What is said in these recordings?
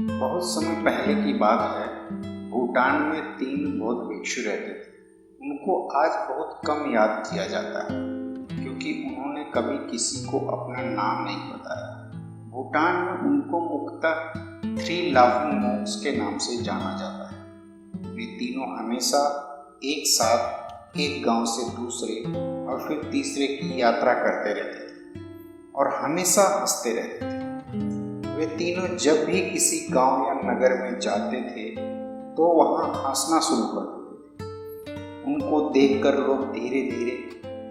बहुत समय पहले की बात है। भूटान में 3 बौद्ध भिक्षु रहते थे। उनको आज बहुत कम याद किया जाता है क्योंकि उन्होंने कभी किसी को अपना नाम नहीं बताया। भूटान में उनको मुख्यतः 3 लाफिंग मोंक्स के नाम से जाना जाता है। वे तीनों हमेशा एक साथ एक गांव से दूसरे और फिर तीसरे की यात्रा करते रहते थे और हमेशा हंसते रहते थे। वे तीनों जब भी किसी गांव या नगर में जाते थे तो वहां हंसना शुरू कर देते थे। उनको देखकर लोग धीरे धीरे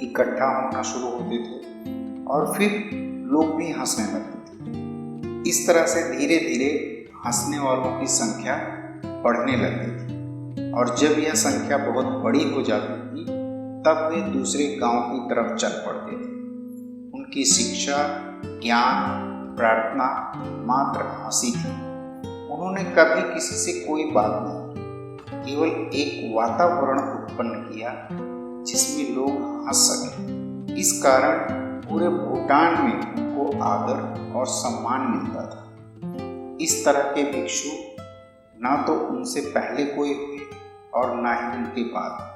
इकट्ठा होना शुरू होते थे और फिर लोग भी हंसने लगते थे। इस तरह से धीरे धीरे हंसने वालों की संख्या बढ़ने लगती थी और जब यह संख्या बहुत बड़ी हो जाती थी तब वे दूसरे गांव की तरफ चल पड़ते थे। उनकी शिक्षा, ज्ञान, प्रार्थना मात्र हंसी थी। उन्होंने कभी किसी से कोई बात नहीं की, केवल एक वातावरण उत्पन्न किया जिसमें लोग हंस सके। इस कारण पूरे भूटान में उनको आदर और सम्मान मिलता था। इस तरह के भिक्षु ना तो उनसे पहले कोई हुए और ना ही उनके बाद।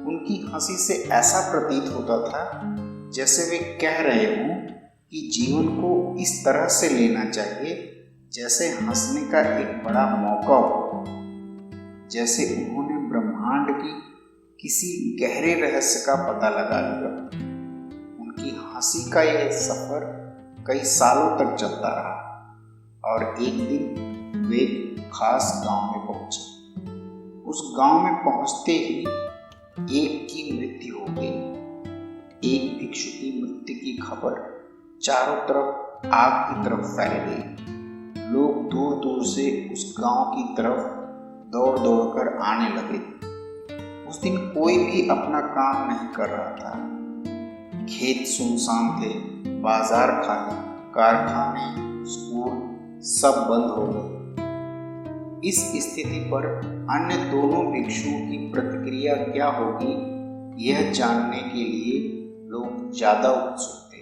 उनकी हंसी से ऐसा प्रतीत होता था जैसे वे कह रहे हों कि जीवन को इस तरह से लेना चाहिए जैसे हंसने का एक बड़ा मौका हो, जैसे उन्होंने ब्रह्मांड की किसी गहरे रहस्य का पता लगा लिया। उनकी हंसी का यह सफर कई सालों तक चलता रहा और एक दिन वे एक खास गांव में पहुंचे। उस गांव में पहुंचते ही एक की मृत्यु हो गई। एक भिक्षु की मृत्यु की खबर चारों तरफ आग की तरफ फैल गई। लोग दूर दूर से उस गांव की तरफ दौड़ दौड़ कर आने लगे। उस दिन कोई भी अपना काम नहीं कर रहा था। खेत सुनसान थे, बाजार खाली, कारखाने, स्कूल सब बंद हो गए। इस स्थिति पर अन्य दोनों भिक्षुओं की प्रतिक्रिया क्या होगी यह जानने के लिए लोग ज्यादा उत्सुक थे।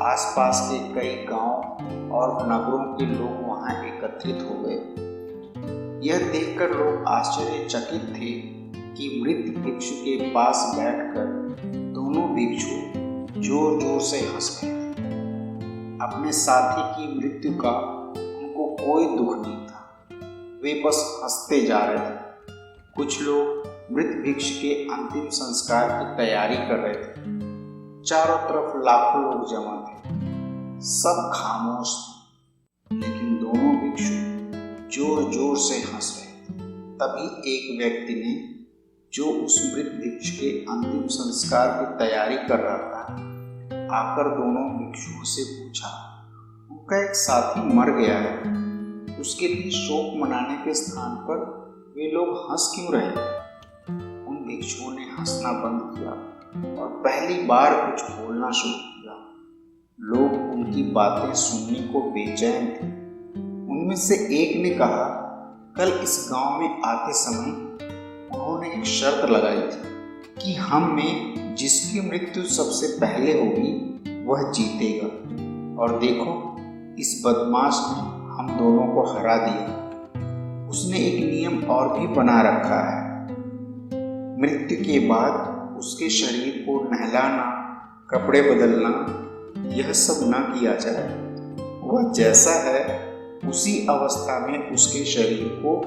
आसपास के कई गांव और नगरों के लोग वहां एकत्रित हो गए। यह देखकर लोग आश्चर्यचकित थे कि मृत भिक्षु के पास बैठकर दोनों भिक्षु जोर जोर से हंस रहे थे। अपने साथी की मृत्यु का उनको कोई दुख नहीं था, वे बस हंसते जा रहे थे। कुछ लोग मृत भिक्षु के अंतिम संस्कार की तैयारी कर रहे थे। चारों तरफ लाखों लोग जमा थे, सब खामोश थे, लेकिन दोनों भिक्षु जोर जोर से हंस रहे थे। तभी एक व्यक्ति ने, जो उस मृत भिक्षु के अंतिम संस्कार की तैयारी कर रहा था, आकर दोनों भिक्षुओं से पूछा, उनका एक साथी मर गया है, उसके लिए शोक मनाने के स्थान पर वे लोग हंस क्यों रहे? उन भिक्षुओं ने हंसना बंद किया और पहली बार कुछ बोलना शुरू किया। लोग उनकी बातें सुनने को बेचैन थे। उनमें से एक ने कहा, कल इस गांव में आते समय उन्होंने एक शर्त लगाई थी कि हम में जिसकी मृत्यु सबसे पहले होगी वह जीतेगा, और देखो इस बदमाश ने हम दोनों को हरा दिया। उसने एक नियम और भी बना रखा है, मृत्यु के बाद उसके शरीर को नहलाना, कपड़े बदलना, यह सब न किया जाए। वह जैसा है उसी अवस्था में उसके शरीर को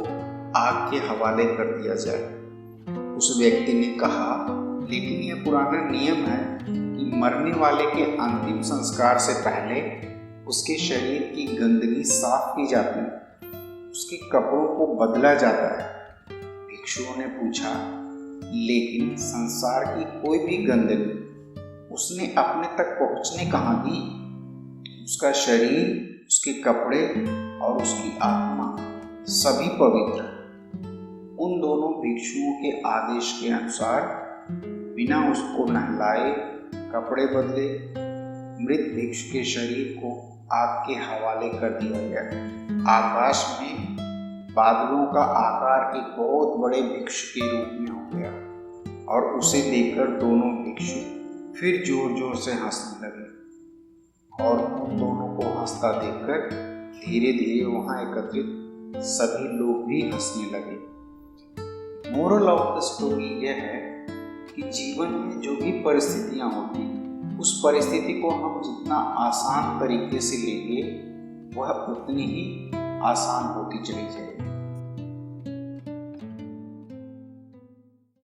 आग के हवाले कर दिया जाए। उस व्यक्ति ने कहा, लेकिन यह पुराना नियम है कि मरने वाले के अंतिम संस्कार से पहले उसके शरीर की गंदगी साफ की जाती है, उसके कपड़ों को बदला जाता है। भिक्षुओं ने पूछा, लेकिन संसार की कोई भी गंदगी उसने अपने तक पहुंचने कहाँ दी? उसका शरीर, उसके कपड़े और उसकी आत्मा सभी पवित्र। उन दोनों भिक्षुओं के आदेश के अनुसार बिना उसको नहलाए, कपड़े बदले, मृत भिक्षु के शरीर को आग के हवाले कर दिया गया। आकाश में बादलों का आकार एक बहुत बड़े भिक्षु के रूप में हो गया और उसे देखकर दोनों भिक्षु फिर जोर जोर से हंसने लगे और उन दोनों को हंसता देखकर धीरे धीरे वहाँ एकत्रित सभी लोग भी हंसने लगे। मोरल ऑफ द स्टोरी यह है कि जीवन में जो भी परिस्थितियाँ होती हैं, उस परिस्थिति को हम जितना आसान तरीके से लेंगे वह उतनी ही आसान होती चली जाएगी।